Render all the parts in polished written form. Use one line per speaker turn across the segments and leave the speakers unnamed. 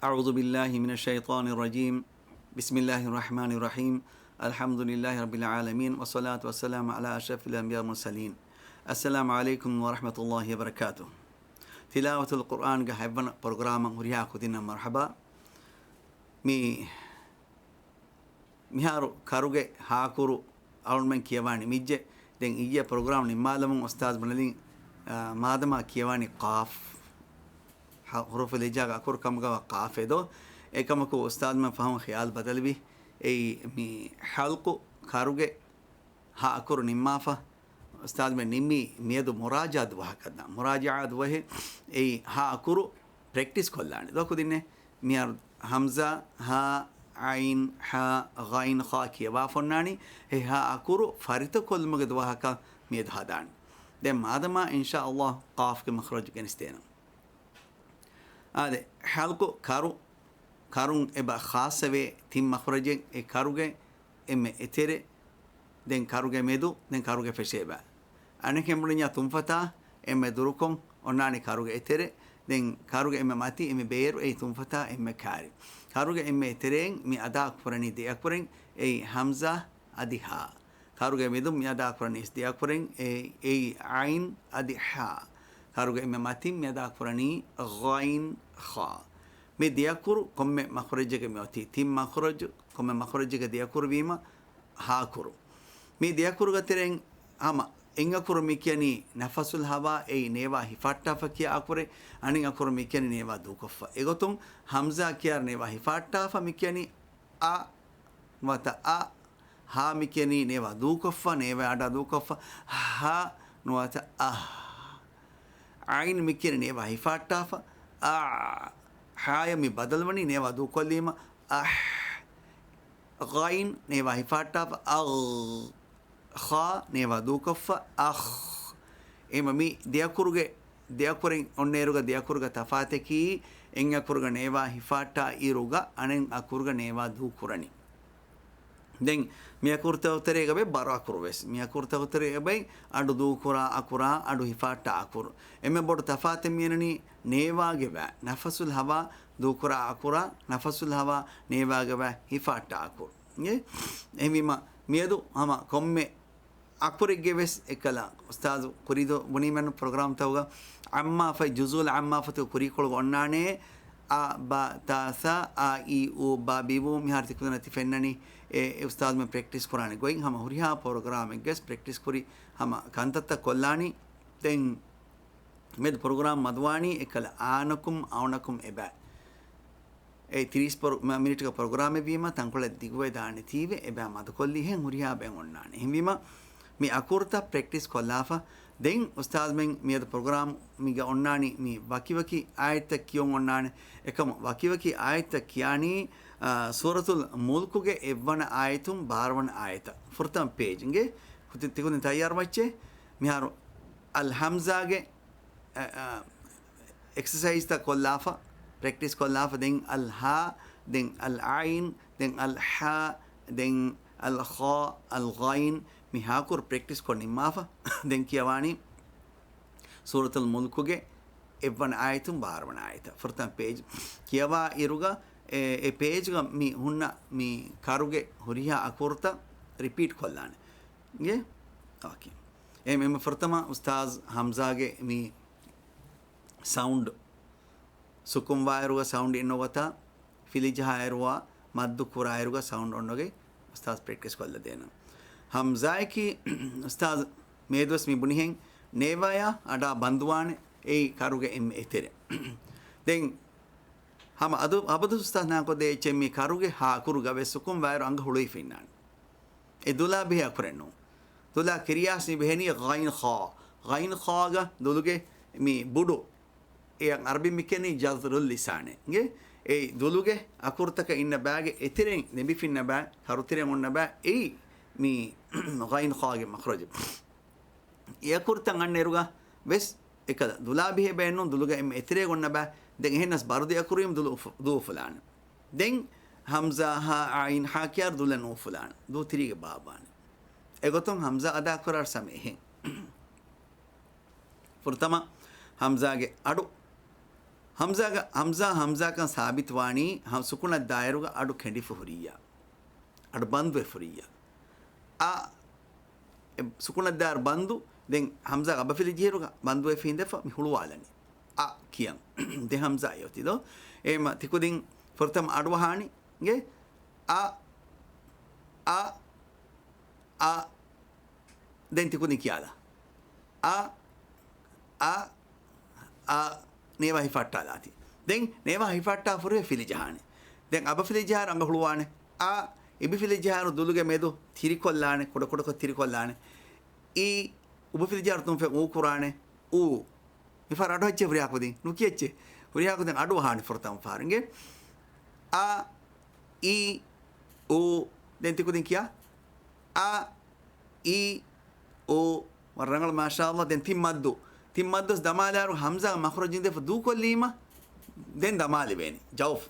أعوذ بالله من الشيطان الرجيم بسم الله الرحمن الرحيم الحمد لله رب العالمين والصلاة والسلام على أشرف الأنبياء والمرسلين السلام عليكم ورحمة الله وبركاته Thilaawathul Quran ga hayvan program huriya kudina marhaba miharu karuge haakuru almen kiyawani mijje den iyya program ni malamun ustaz banalin madama kiyawani qaf huruf al-hijaa akur kam ga qaf edo ekam ko ustaz man faham khayal badalbi ei mi halqu karuge haakuru nimmafa استاذ میں نمی میدو مراجعات وہاں کرنا مراجعات وہی ای ہا کرو پریکٹس کھلانے دو خود نے میار حمزہ ہا عین ہا غین خا کی وافنانی ہے ہا کرو فارت کل مگد وہاں کا مید ہادان دے مادما انشاءاللہ قاف کے مخرج کے نستینا آدھے حلقو کارون ابا خاص وے تیم مخرج ای کاروگے امی اتیرے den karuge medu den karuge fesheba aneke mulinya tumfata emme durukon onnani karuge etere den karuge emme mati emme beeru ei tumfata emme kari karuge emme eteren mi ada kurani de akuren ei hamza adiha karuge medu mi ada kurani de akuren ei ain adiha karuge emme mati mi ada kurani ghain kha me de akuru komme makhrajge me oti tim makhraj komme makhrajge de akuru bima ha kuru මේ දෙයකුරු ගතරෙන් ආම එං අකුරු මේ කියන්නේ නෆසුල් හවා ඒ නේවා හිෆාට්ටාෆ කිය අකුරේ අනින් අකුරු මේ කියන්නේ නේවා දුකෆ එගොතුම් හම්සා කිය නේවා හිෆාට්ටාෆ මේ කියන්නේ ආ වත ආ හා මේ කියන්නේ නේවා දුකෆ නේවා අඩ දුකෆ හා නොවත ආ අයින් මේ කියන්නේ නේවා හිෆාට්ටාෆ ආ හාය මේ බදල්වනි නේවා දුකොල්ලීම ආ غين نيوا هفاتاف أغ خا نيوا دوكف أخ إما مي دياكورين أنيروغا دياكورغا تفاتكي إن أكورغا نيوا هفاتا إيروغا أنين أكورغا نيوا دوكوراني دين مي أكورتا وتريغا بي بارو أكوروس مي أكورتا وتريغا بي أدو دوكورا أكورا أدو هفاتا أكور إما بورو تفاتي مينني نيوا غبا نفس الهوا دوكورا أكورا نفس الهوا نيوا غبا هفاتا أكور එහිම මියදු හම කොම්මෙ අක්පුරෙක්ගේ වෙස් එකලා උස්තාදු කුරිදු බුනිමන් ප්‍රෝග්‍රෑම් තවග අම්මා ෆයි ජුසුල් අම්මා ෆතු කුරිකොල ඔන්නානේ ආ බා තාසා ආ ඊ ඌ බා බිබු මිහාර්ති කුදනති ෆෙන්නනි ඒ උස්තාදු මෙ ප්‍රැක්ටිස් කරානේ ගොයින් හම හුරිහා ප්‍රෝග්‍රෑම් එකස් ප්‍රැක්ටිස් කුරි හම කන්තත්ත කොල්ලානි දෙන් මෙද ප්‍රෝග්‍රෑම් මදවානි එකලා ආනකුම් අවනකුම් එබෑ ඒ 30 මිනිටක ප්‍රෝග්‍රෑම් එකවීම තංකොල දිගුවේ දාන්නේ තීවේ එබෑ මද කොල්ලි හෙන් හුරියා බෙන් ඔන්නානේ හිමිම මේ අකුර්තා ප්‍රැක්ටිස් කොල්ලාෆා දෙන් උස්තාද් මෙන් මියද ප්‍රෝග්‍රෑම් මිග ඔන්නානි මේ වකිවකි ආයත කියොන් ඔන්නානේ එකම වකිවකි ආයත කියානි සූරතුල් මුල්කුගේ එවන ආයතුම් බාරවන ආයත ෆුර්තම් පේජ් ගේ තිකුනේ තයාර් වච්චේ මිහාරු අල් හම්සාගේ එක්සර්සයිස් තා කොල්ලාෆා practice kollafa den al ha den al ain den al ha den al kha al ghain mi hakur practice konni mafa den kiyawani suratul mulkuge evvan ayatum barwana ayata furtan page kiyawa iruga e page ga mi hunna mi karuge horiha akurta repeat kollane ge okay em furtama ustaz hamza ge mi sound ಸುಕುಂ ವಾಯರುವ ಸೌಂಡ್ ಇನ್ನೋಗತ ಫಿಲಿಜ್ ಹಾಯರುವ ಮದ್ದು ಕುರಾಯರುವ ಸೌಂಡ್ ಒನ್ನೋಗೆ ಉಸ್ತಾದ್ ಪ್ರಾಕ್ಟೀಸ್ ಕೊಲ್ಲದೇನು ಹಮ್ಜಾಯ್ಕಿ ಉಸ್ತಾದ್ ಮೇದ್ವಸ್ ಮಿ ಬುನಿಹೆಂ ನೇವಾಯ ಅಡ ಬಂದುವಾನೆ ಏಯ್ ಕಾರುಗೆ ಎಮ್ ಎತೆರೆ ದೆನ್ ಹಮ ಅದು ಅಬದು ಉಸ್ತಾದ್ ನಾಕೋದೆ ಚೆಮ್ಮಿ ಕಾರುಗೆ ಹಾ ಕುರುಗವೆ ಸುಕುಂ ವಾಯರು ಅಂಗ ಹುಳುಯಿ ಫಿನ್ನಾನ್ ಎ ದುಲಾ ಬಿಹ ಕುರೆನ್ನು ದುಲಾ ಕಿರಿಯಾಸ್ ನಿ ಬೆಹನಿ ಗೈನ್ ಖಾಗ ದುಲುಗೆ ಮಿ ಬುಡು ඒ අරබි මිකෙනි ජස්රුල් ලිසානේ ගේ ඒ දුලුගේ අකුර්තක ඉන්න බෑගේ එතිරෙන් නෙබිෆින්න බෑ කරුතිරෙන් ඔන්න බෑ ඒ මි ගයින් ખાගේ මඛරජ ඒ අකුර්තන් අන්නේරුගා වෙස් එක දුලාබිහෙ බෑනො දුලුගේ එම් එතිරේ ඔන්න බෑ දැන් එහෙනස් බරුදි අකුරියම් දුලු ෆලාන දැන් හම්සා හා අයින් හා කියාර දුලනෝ ෆලාන දු තිරිගේ බාබානේ එගොතොන් හම්සා අදා කරාර සමේ ෆුර්තම හම්සාගේ අඩු hamza kan sabit wani sukuna dairuga adu kendi fuhuriya adu bandu fuhuriya a sukuna dair bandu den hamza abafili jiruga bandu findefa mi huluwalani a kiyan de hamza yotido ema tikudin fortam adu wahani ge a den tikudin kiyala a neva hifatta lati den neva hifatta furu fili jahane den aba fili jahar anga huluwane a ibi fili jaharu duluge medu tirikollane koda ko tirikollane e uba fili jahar tum fe u qurane u ifar adu hacce furi hakudin nu kiyecce furi hakudin adu wahani fortam faringe a e o den tikudin kiya a e o warrangal mashallah den timmaddos damalaru hamza makhrajin def du kollima den damali beni jawf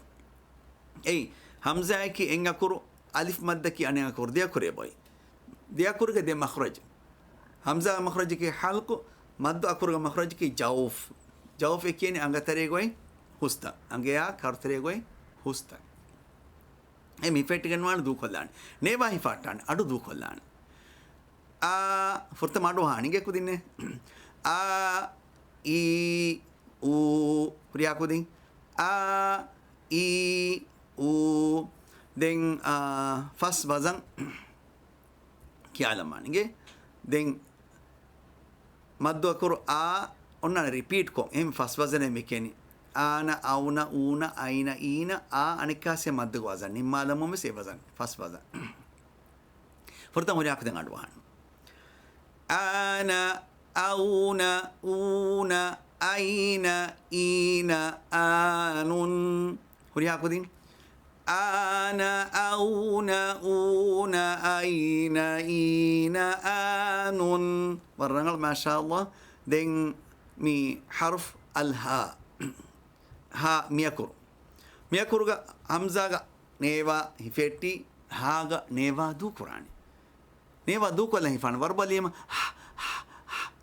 ei hamza ki engakuru alif madda ki ane akur dia kure boy dia kur ke de makhraj hamza makhraj ki halq maddu akur ga makhraj ki jawf ekini anga tare goy husta anga ya kar tare goy husta ei mi fet genwan du kollan neva hi fatan adu du kollan a furta madu hanige kudinne a i u priya kudin a i u den fas bazan kialamanige den maddu akur a onna repeat ko em fas bazane mekeni ana auna una aina ina a anikase maddu wazan nimmalamum se bazan fas bazan furta muriya kudin adwan ana auna una aina ina anun huriya kudin ana auna una aina ina anun warrangal mashallah den mi harf al ha miyakur ga hamza ga neva hifetti ha ga neva du qurani neva du kolla hifan warbalima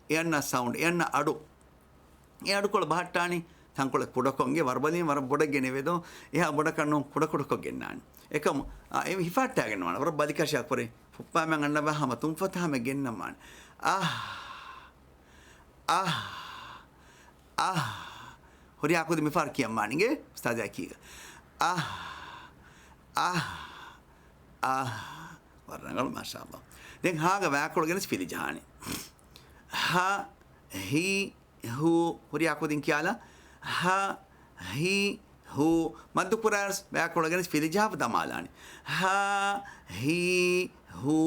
enna sound enna adu e adu kol bahattani tankol kudakonge warbalima war bodage nevedo eha bodakanno kudakodako gennani ekam em hifatta genwana war balikasha kore fuppa men anna bahama tumfata me gennaman horiya kudi mi far kiyammanige ustad akiga warrangal mashallah den haga vakol genes fili jahani ha hi hu horiya kudin kiyala ha hi hu maddu kurars vakol genes fili jahab damalani ha hi hu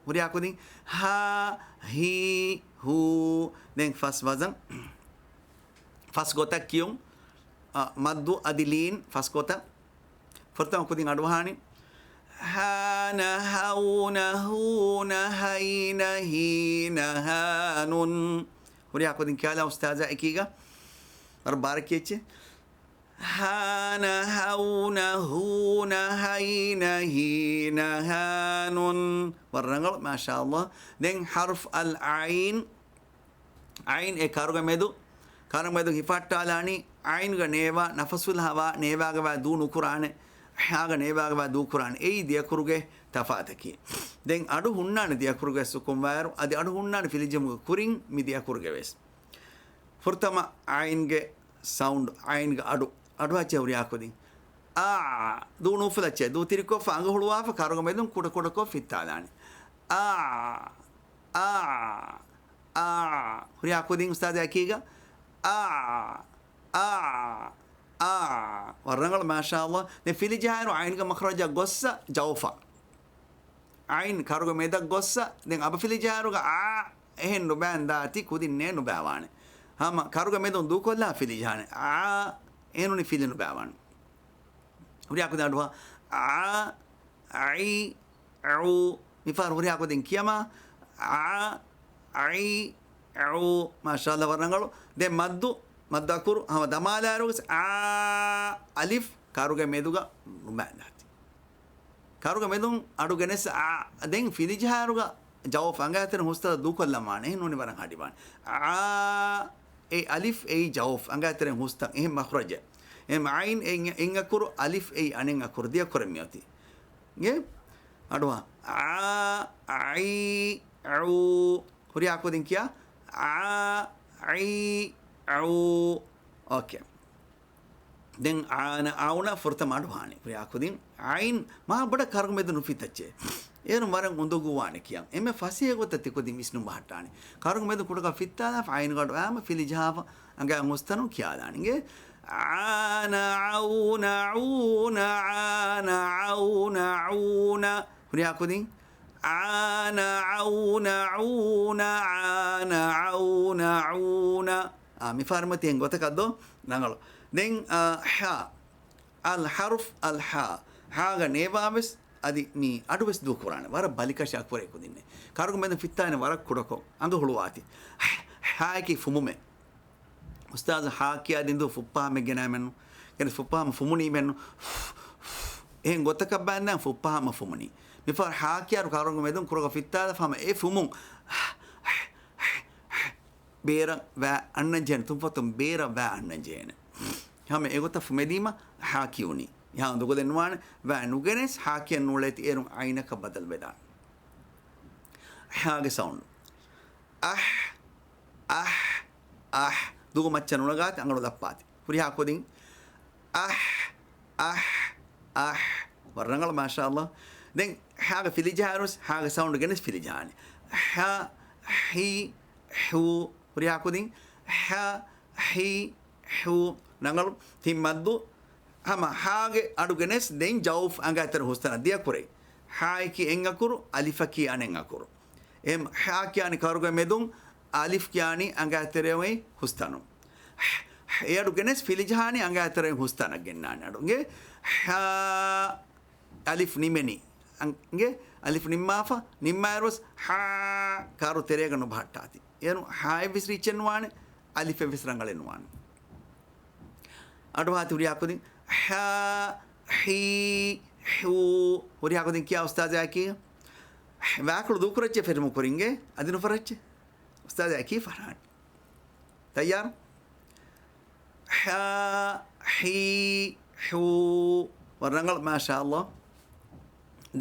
horiya kudin ha hi hu den fas wazan fas gota kiyum maddu adilin fas gota fortam kudin adwahani hana hauna huna hayna hina hanun huriya kudin kala ustaza ekiga barbar keche hana hauna huna hayna hina hanun warrangal mashallah den harf al ain e karuga medu hifattalani ain ga neva nafasul hawa neva ga du nukurane haga nevaga ba du Quran ei dia kuruge tafataki den adu hunnana dia kuruge sukum waru adi adu hunnana filijemu kurin mi dia kuruge wes furtama ain ge sound ain ge adu ache uri akodi a du no fulache du tiriko fanga huluwa fa karuge medun kuda ko fitalani a uri akodi ustad akiga warrangal mashallah ne fili jaharu ain ga makhraja gossa jawfa ain karuga meda gossa den aba fili jaharu ga ehen no banda ti kudin ne no bawane hama karuga medon du kolla fili jahane ehnu ni fili no bawane uri akuda adwa ai au mi far uri akudin kiyama ai au mashallah warrangal de maddakur hama damalarugas alif karuga meduga numanati karuga medun adu genes den filijaharuga jawf angaten hosta du kollamane nuni baran hadiban ඒ අලිෆ් ඒ ජවුෆ් අංගාතරෙන් හුස්තන් එහෙම මඛරජ එහෙම අයින් එන් අකුරු අලිෆ් ඒ අනෙන් අකුරු දිය කරමියති ගේ අඩවා අයි අු හුරිය අකුදින් කියා අයි අු ඕකේ දැන් ආවුන ෆොර්තම අඩවානි හුරිය අකුදින් අයින් මා බඩ කර්ග මෙදනු ෆිතච්චේ ඒන වරන් උඳගු වානේ කියන් එමෙ ෆසිය ගොත තිකොදි මිස්නු බහටානි කරුග මෙද කුඩක ෆිත්තාලා ෆයින් ගඩ ආම ෆිලිජාව අඟ මුස්තනු කියාදානිගේ ආන හුරිය අකුදින් mi farmati en gota kaddo nangalo den ha al harf al ha ga nevames adi mi adubes du qur'an wara balika shakpore kudinne karugo men fittane wara kudako anga huluwati ha ki fumume ustaz ha ki adindu fuppa me genamen ken fuppa ma fumuni men en gota kabana fuppa ma fumuni mi far ha ki aru karugo medun kuroga fittala fama e fumun ಬೇರ ವ್ಯಾ ಅಣ್ಣಂಜೇನು ತುಂಪತ್ತು ಬೇರ ವ್ಯಾ ಅಣ್ಣಂಜೇನು ಹಮೆ ಎಗೊತ್ತ ಫುಮೆದೀಮ ಹಾಕಿಯುನಿ ಯಾ ಒಂದು ಗೊದೆನ್ವಾಣ ವ್ಯಾ ನುಗೆನೆಸ್ ಹಾಕಿಯ ನೂಳೆತಿ ಏರು ಐನಕ ಬದಲ್ ಬೇದ ಹಾಗೆ ಸೌಂಡ್ ಅಹ್ ದುಗು ಮಚ್ಚ ನುಳಗಾತಿ ಅಂಗಳು ದಪ್ಪಾತಿ ಹುರಿ ಹಾಕೋದಿಂಗ್ ಅಹ್ ವರ್ಣಗಳು ಮಾಷಾ ಅಲ್ಲ ದೆಂಗ್ ಹಾಗೆ ಫಿಲಿಜಾರುಸ್ ಹಾಗೆ ಸೌಂಡ್ ಗೆನೆಸ್ ಫಿಲಿಜಾನಿ ಹಿ ಹೂ huri hakudin ha hi hu nangalu timmaddu hama haage adugenes den jawf anga atar hostana dia kure hai ki en akuru alif ki anen akuru em ha ki ani karuga medun alif ki ani anga atarewei hostanu e adugenes filijhani anga atare hostana gennani adunge ha alif nimeni ange alif nimmafa nimmaros ha karu tereganu bhattati ಏನು ಹಾಯ್ ಬಿಸ್ ರೀಚನ್ ವಾಣೆ ಅಲಿಫೆ ಬಿಸ್ರಂಗಳೇನು ವಾಣೆ ಅಡು ಹಾತಿ ಹುರಿ ಹಾಕೋದಿ ಹಾ ಹೀ ಹೂ ಹುರಿ ಹಾಕೋದಿ ಕ್ಯಾ ಉಸ್ತಾಜ್ ಹಾಕಿ ವ್ಯಾಕಳು ದೂಕರಚ್ಚೆ ಫಿರ್ ಮುಕುರಿಂಗೆ ಅದನ್ನು ಫರಚ್ಚೆ ಉಸ್ತಾಜ್ ಹಾಕಿ ಫರಾಟ್ ತಯ್ಯಾರ್ ಹಾ ಹೀ ಹೂ ವರ್ಣಗಳು ಮಾಷಾ ಅಲ್ಲಾ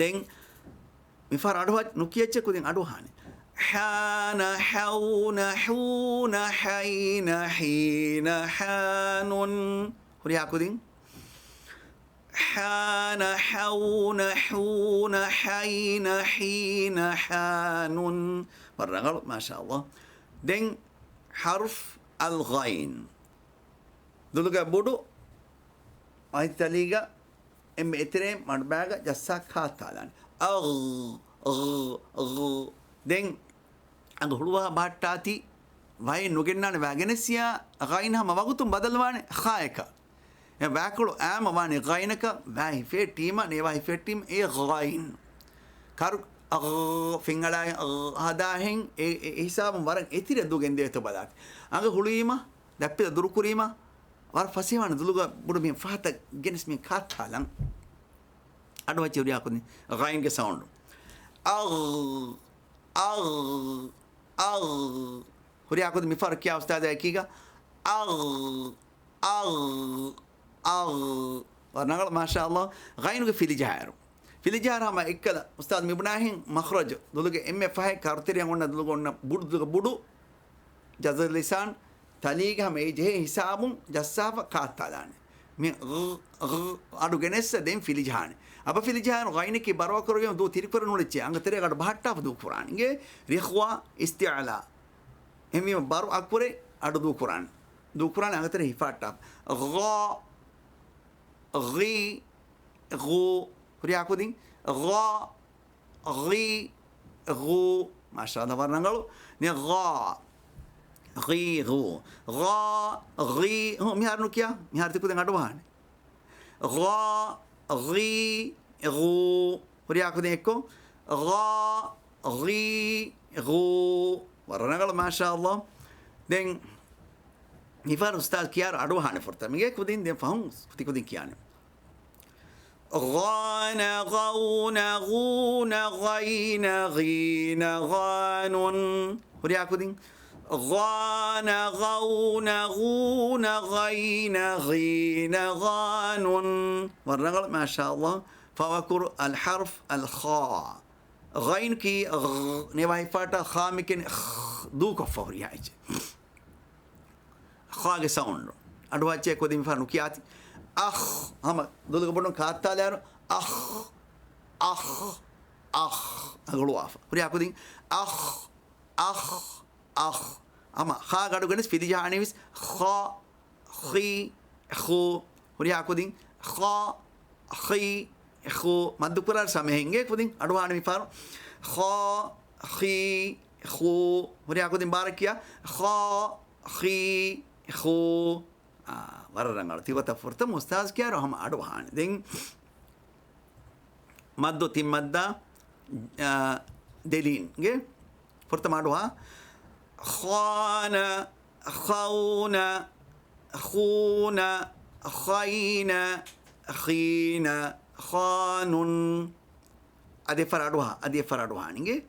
ದೆಂಗ್ ಮಿಫಾರ್ ಅಡು ಹಾಕಿ ನುಕ್ಕಿಯಚ್ಚೆ ಕುದಿಂಗ್ ಅಡು ಹಾನೆ حان حون حون حين حين حان هوري هاكودين حان حون حون حين حين حان مرة ما شاء الله دين حرف الغين دولك بودو أي تليجا إم إتريم مربعة جسا كاتالان دين ಅಂಗ ಹುಳುವ ಬಾಟ್ಟಾತಿ ವೈ ನುಗೆನ್ನಾನೆ ವ್ಯಾಗೆನೆಸಿಯ ಗೈನ ಮವಗುತುಂ ಬದಲ್ವಾನೆ ಖಾಯಕ ವ್ಯಾಕಳು ಆಮ ವಾನೆ ಗೈನಕ ವ್ಯಾ ಹಿಫೆ ಟೀಮ ನೇವಾ ಹಿಫೆ ಟೀಮ್ ಎ ಗೈನ್ ಕರು ಫಿಂಗಳಾಯ ಹದಾಹೆಂ ಎ ಹಿಸಾಬಂ ವರಂ ಎತಿರ ದುಗೆಂದೆ ಎತ ಬದಾತಿ ಅಂಗ ಹುಳುಯಿಮ ದಪ್ಪಿದ ದುರುಕುರಿಮ ವರ ಫಸಿವಾನ ದುಲುಗ ಬುಡು ಮಿ ಫಾತ ಗೆನೆಸ್ ಮಿ ಖಾತಾಲಂ ಅಡು ವಚ್ಚಿ ಉರಿ ಹಾಕೋನಿ ಗೈನ್ಗೆ ಸೌಂಡ್ هوري أكود مفارق يا أستاذ أكيجا ونقول ما شاء الله غينك في الجهر هم إكلا أستاذ مبناهين مخرج دلوك إم فاي كارتري عنا دلوك عنا بدو جزء اللسان تليق هم إيجه حسابهم جسافة كاتالان من أدو جنس دين في الجهان أبا في الجهان غينك بروا كرويهم دو تيركور نولتشي أنك تري قد بحتة في دو قرآن إنجه رخوة استعلاء همي بارو أكبره أدو دو قرآن أنك تري هفاتة غا غي غو هري أكودين غا غي غو ما شاء الله برنامجلو نيا غا غي غو غا غي هو ميهار نوكيا ميهار تكودين أدوهان غا غي غو هري أكودين إكو غا غي غو برنامجلو ما شاء الله دين نفار أستاذ كيار أدوهان فرتا ميجي كودين دين فهم تكودين كيانه غان غون غون غين غين غان هري أكودين غان غون غون غين غين غان والرغل ما شاء الله فوكر الحرف الخاء غين كي نواي فاتا خامكن دوك فوري هاي خاء ساوند أدواتي كودي مفانو كياتي هم دولك بدون كاتا لير أغلو عفا بريا كودي أما خا قالوا جنس في دجاج بس خا خي خو وريا كودين خا خي خو ما دكتور سامعينه كودين أدوان ميفار خا خي خو وريا كودين باركيا خا خي خو وررنا تيجوا تفرط مستاز كيا رهم أدوان دين مادو تيم مادا دلين جه فرط ما أدوها خان خون خون خين خين خان أدي فرادوها نيجي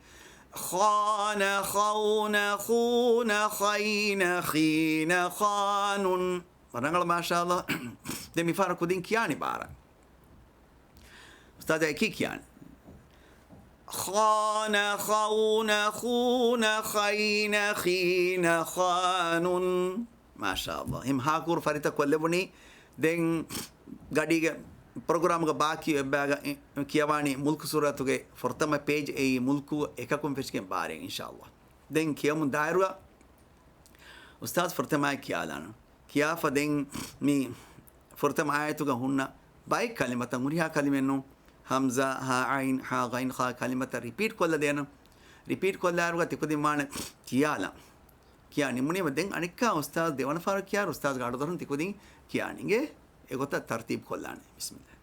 خان خون خون خين خين خان مرنقل ما شاء الله دمي فارق دين كياني بارا أستاذ أكيد كياني خان خون خون خين خين خان ما شاء الله هم هاكور فريتا كولبني دين غادي program ga baki ebaga kiyawani mulku suratu ge fortama page e mulku ekakum fechken bare inshallah den kiyamun dairuga ustaz fortama kiyalana kiyafa den mi fortama ayatu ga hunna bay kalimata muriha kalimenno hamza ha ain ha ghain kha kalimata repeat kolla dena repeat kolla aruga tikudi man kiyala kiyani muni den anikka ustaz devana far kiyar ustaz gaadu dorun tikudi kiyaninge egota tartib kollane bismillah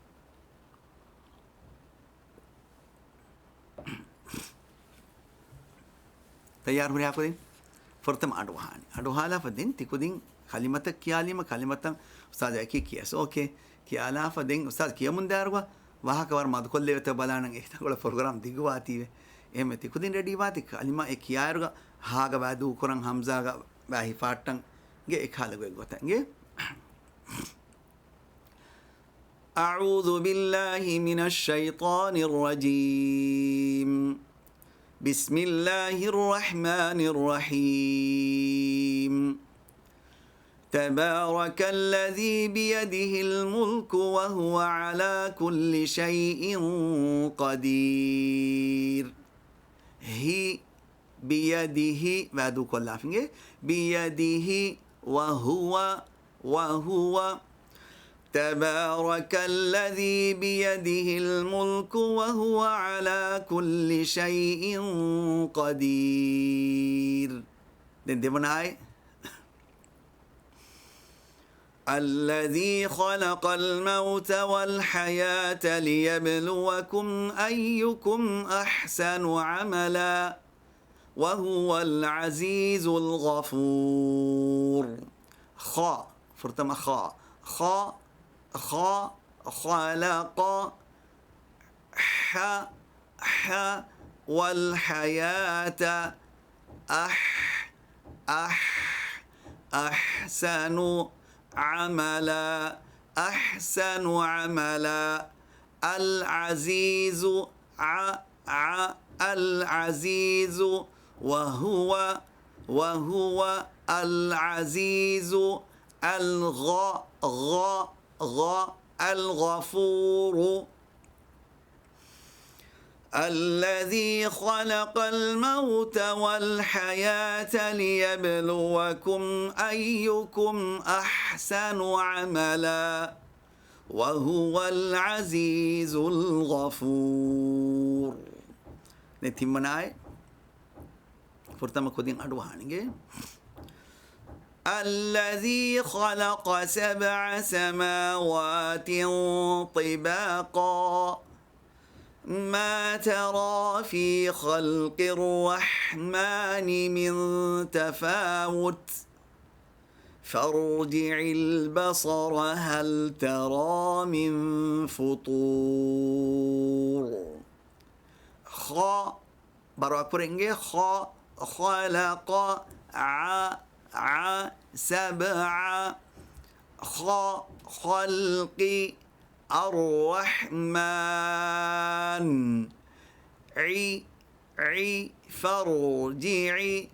तैयार हो रहे आपको दिन फरतम अडुहाला फदिन तिकुदिन कलिमत कियालिम कलिमत उस्ताद की किया सो ओके कियाला फदिन उस्ताद किया मुंदार हुआ वहाँ कवर मदखल ले तो बलाना ये तो कोई प्रोग्राम दिगवा आती है ये में तिकुदिन रेडी बात कलिमा एक कियार का हाँ का बादू कुरंग हमजा का बाही फाटंग ये एक हाल को बताएंगे أعوذ بالله من الشيطان الرجيم بسم الله الرحمن الرحيم تبارك الذي بيده الملك وهو على كل شيء قدير هي بيده بعد كل عفنجة بيده وهو تبارك الذي بيده الملك وهو على كل شيء قدير دمناي الذي خلق الموت والحياة ليبلوكم أيكم أحسن عملا وهو العزيز الغفور خا فرتم خا خلق والحياة أحسن عملا العزيز العزيز وهو العزيز الغفور الذي خلق الموت والحياة ليبلوكم أيكم أحسن عملا وهو العزيز الغفور نتيمناي فرتما كودين أدوهانيجي الذي خلق 7 سماوات طباقا ما ترى في خلق الرحمن من تفاوت فارجع البصر هل ترى من فطور خا برا كورنجي خا خلق سبع خلق الرحمن فارجعي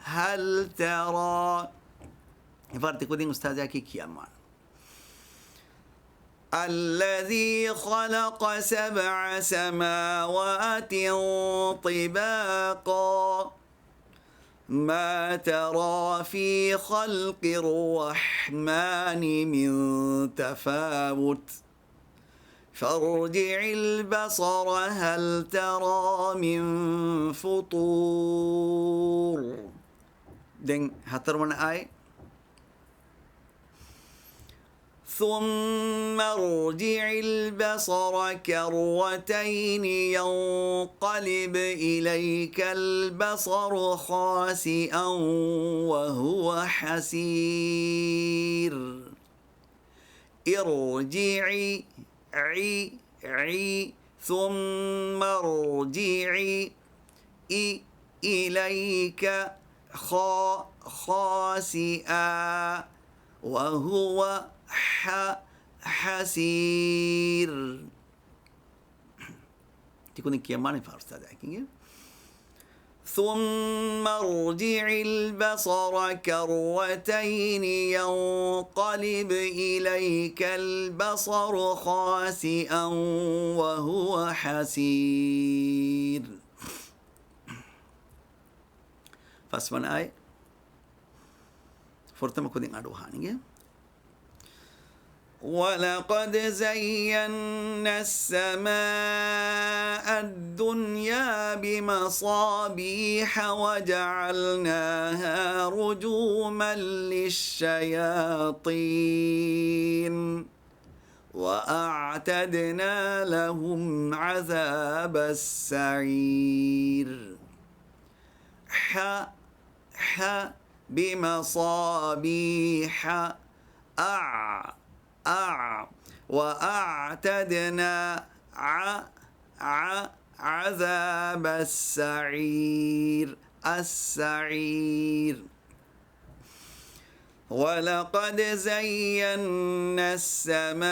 هل ترى فرت كودين أستاذ أكي كيامان الذي خلق سبع سماوات طباقا ما ترى في خلق الرحمن من تفاوت فارجع البصر هل ترى من فطور دين هترون آي ثم ارجع البصر كرتين ينقلب إليك البصر خاسئا وهو حسير ارجعي ثم ارجعي إليك خاسئا وهو حسير تكون كيمان فارستاد ثم ارجع البصر كرتين ينقلب إليك البصر خاسئا وهو حسير فاسمن آي فرتما كودين أدوهانية ولقد زينا السماء الدنيا بمصابيح وجعلناها رجوما للشياطين وأعتدنا لهم عذاب السعير بمصابيح وأعتدنا عذاب السعير ولقد زينا السماء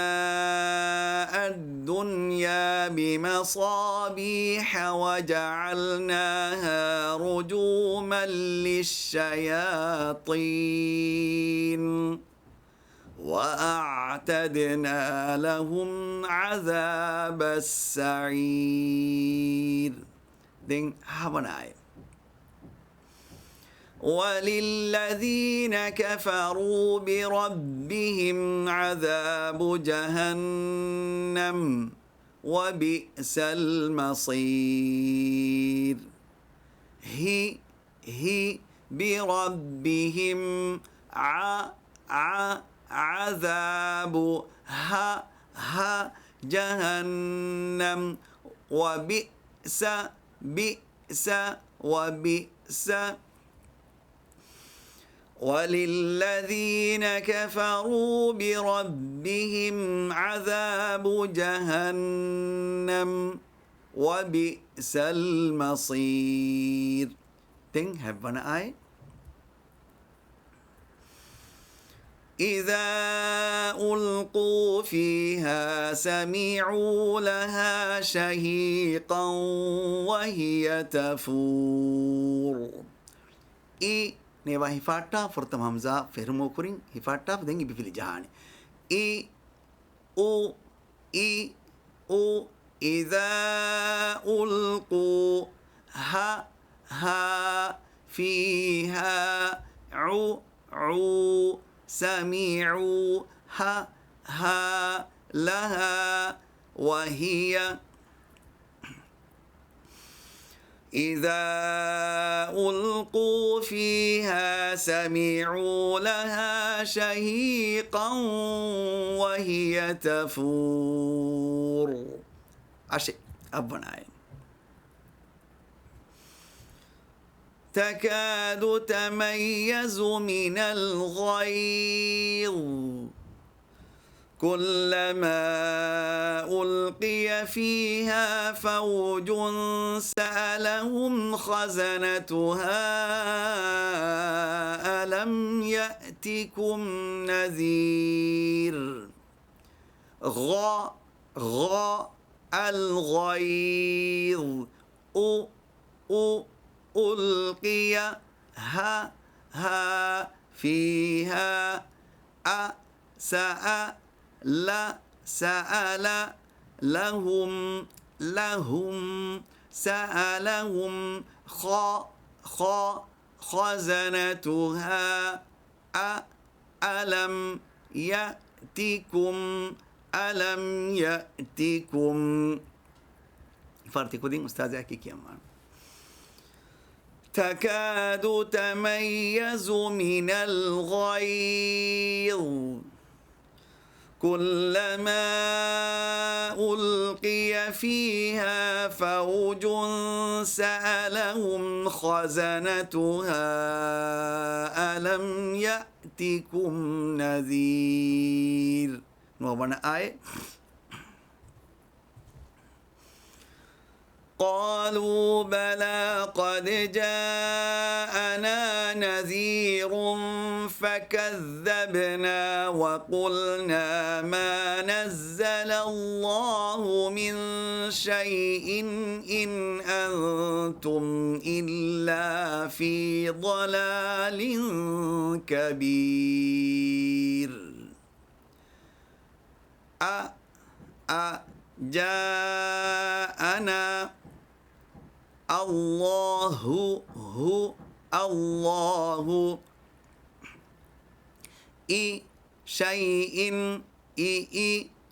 الدنيا بمصابيح وجعلناها رجوما للشياطين وأعتدنا لهم عذاب السعير دين هبناي وللذين كفروا بربهم عذاب جهنم وبئس المصير هي بربهم عذاب جهنم وبئس وللذين كفروا بربهم عذاب جهنم وبئس المصير Think have an eye إذا ألقوا فيها سمعوا لها شهيقا وهي تفور نيوا هفاتا فرتم همزة فرمو كورين هفاتا بدنجي بفيل جهاني او إذا ألقوا ها فيها سمعوا لها وهي إذا ألقوا فيها سمعوا لها شهيقا وهي تفور أشي أبنائي تكاد تميز من الغيظ كلما ألقي فيها فوج سألهم خزنتها ألم يأتكم نذير الغيظ ألقي فيها سأل لهم سألهم خزنتها ألم يأتكم فارتكو دين أستاذ أكي كيمان تكاد تميز من الغيظ كلما ألقي فيها فوج سألهم خزنتها ألم يأتكم نذير نوبنا آية قالوا بلى قد جاءنا نذير فكذبنا وقلنا ما نزل الله من شيء إن أنتم إلا في ضلال كبير جاءنا الله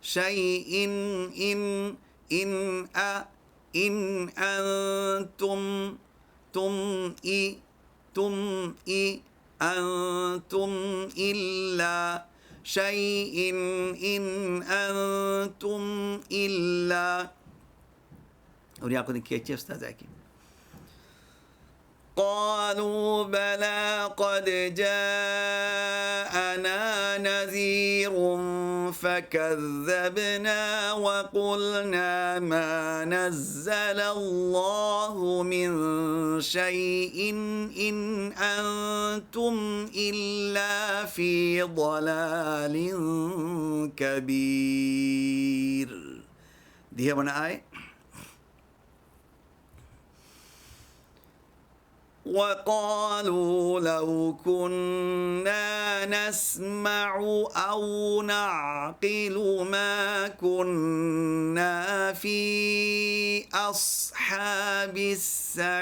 شيء إن أنتم أنتم إلا شيء إن أنتم إلا ورياكم كيف أستاذ أكيد قالوا بلى قد جاءنا نذير فكذبنا وقلنا ما نزل الله من شيء إن أنتم إلا في ضلال كبير دي هنا آية وقالوا لو كنا نسمع أو نعقل ما كنا في أصحاب السعير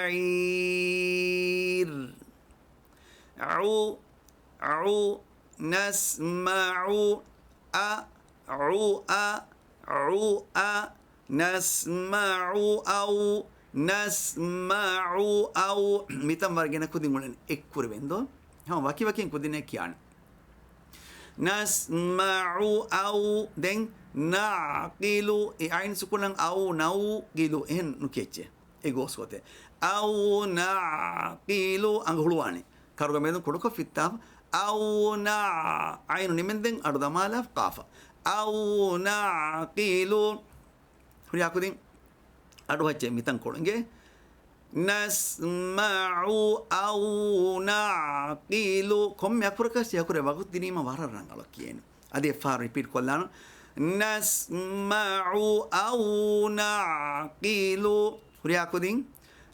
نسمع نسمع أو متى مرجنا كودين ولن إكور بندو هم باكي كودين كيان نسمع أو دين نعقل عين سكونن أو نعقل إن نكتة إيجوس كوته أو نعقل أنغلواني كارو بندو كلوكو في التاب أو عين نمندن أرض مالف قافة أو نعقل هو كودين أدو هجة ميتان كورنجة نسمع أو نعقل كم يكوركاس يكور باقو تني ما بارا رانغالو كيين أدي فار ريبيت كولان نسمع أو نعقل هريا كودين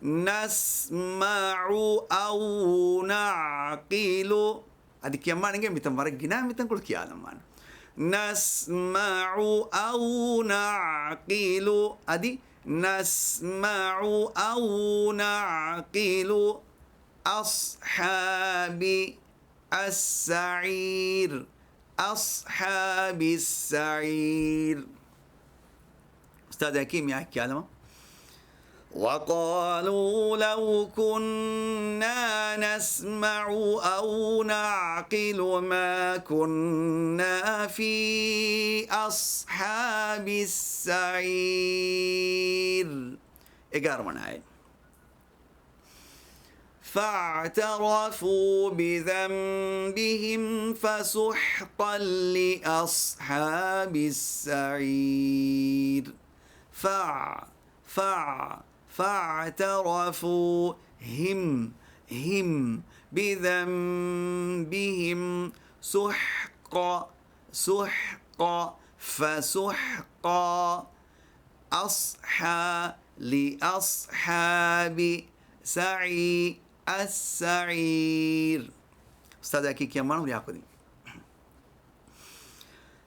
نسمع أو نعقل أدي كيمان إنجة ميتان بارا جنا ميتان كول كيانا مان نسمع أو نعقل أدي نسمع أو نعقل أصحاب السعير أستاذ حكيم يا كلمة وقالوا لو كنا نسمع أو نعقل ما كنا في أصحاب السعير إقار من هاي فاعترفوا بذنبهم فسحقا لأصحاب السعير. فاعترفوا هم بذنبهم سحقا فسحقا لأصحاب السعير. أستاذ أكيد يا مان وليأخذين.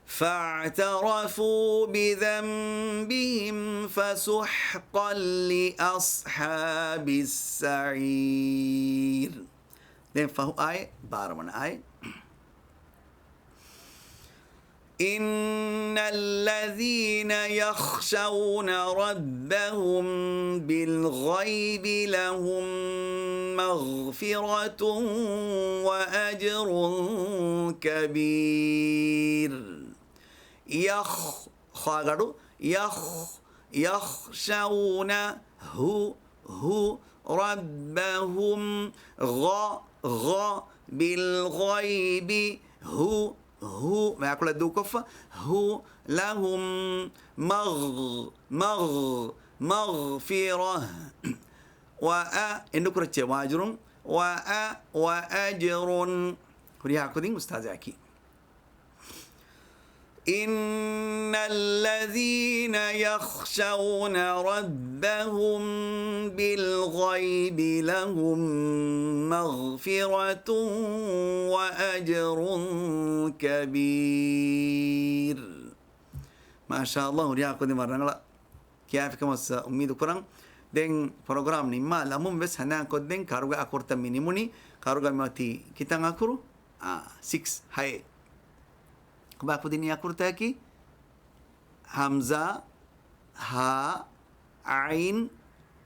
فاعترفوا بذنبهم فسحقا لأصحاب السعير. then فهو آية بارمن آية. إن الذين يخشون ربهم بالغيب لهم مغفرة وأجر كبير. يخشون ربهم بالغيب ما يقول الدوكفة هو لهم مغفرة إنه كرتش واجر وأجر. كريها كودين أستاذ أكيد. إن الذين يخشون ربهم بالغيب لهم مغفرة وأجر كبير. ما شاء الله ورياكم دي مرة لا كيف كم أميد كرام دين program ni malam bes hana kodeng karuga akurta minimuni karuga mati kita ngakuru 6 hai كباكو دنيا كورتاكي همزة ها عين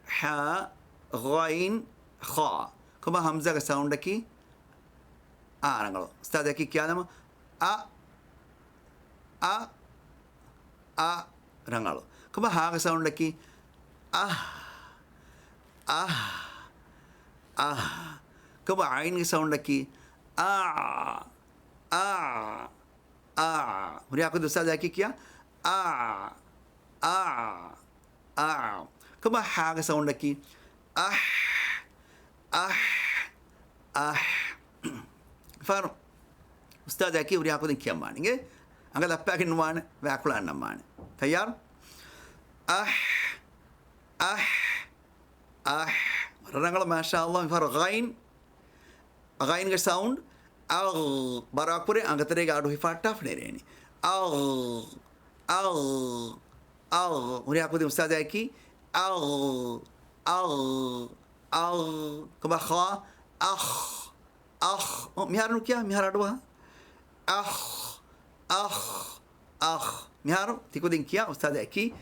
حاء غين خاء. كبا همزة كساوندكي نقول استاذكي كلامه رنقلو. كبا ها كساوندكي كبا عين كساوندكي وريا كده أستاذ أكيد يا كما حاجة سوندكي فارو أستاذ أكيد وريا كده كيمان إنجي أنقل أباكين نوان وأكلان نمان تيار رنقل ما شاء الله فارو غين كساوند barakure angkatare gaadu hifata fnereni uri aku di ustaz aki kaba kha mihar nu kya mihar adwa mihar tiko din kya ustaz aki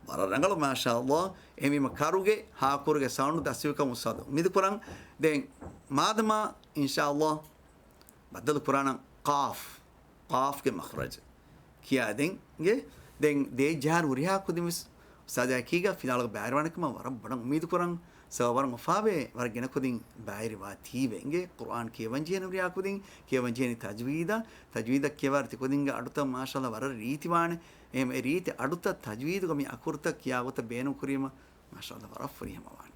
Barangalo mashallah emi makaruge hakuruge sound dasivka musad umid kurang den madama inshallah badal qur'an qaf ke makhraj kiya den ge den de jar uriha kudimis sada kiga final bairwan kama waram badang umid kurang sawar mafabe wargena kudin bairi wa thibe nge qur'an ke wanjena uriha kudin ke wanjeni tajwida kevar ti kudin ga aduta mashallah war riti wane em riti aduta tajwid gami akurta kiya gota benu kurima mashallah war afrihama wan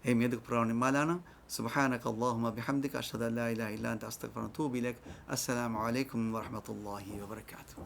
em yeduk qur'an malana subhanaka allahumma bihamdika ashhadu an la ilaha illa anta astaghfiruka wa atubu ilaik. Assalamu alaikum wa rahmatullahi wa barakatuh.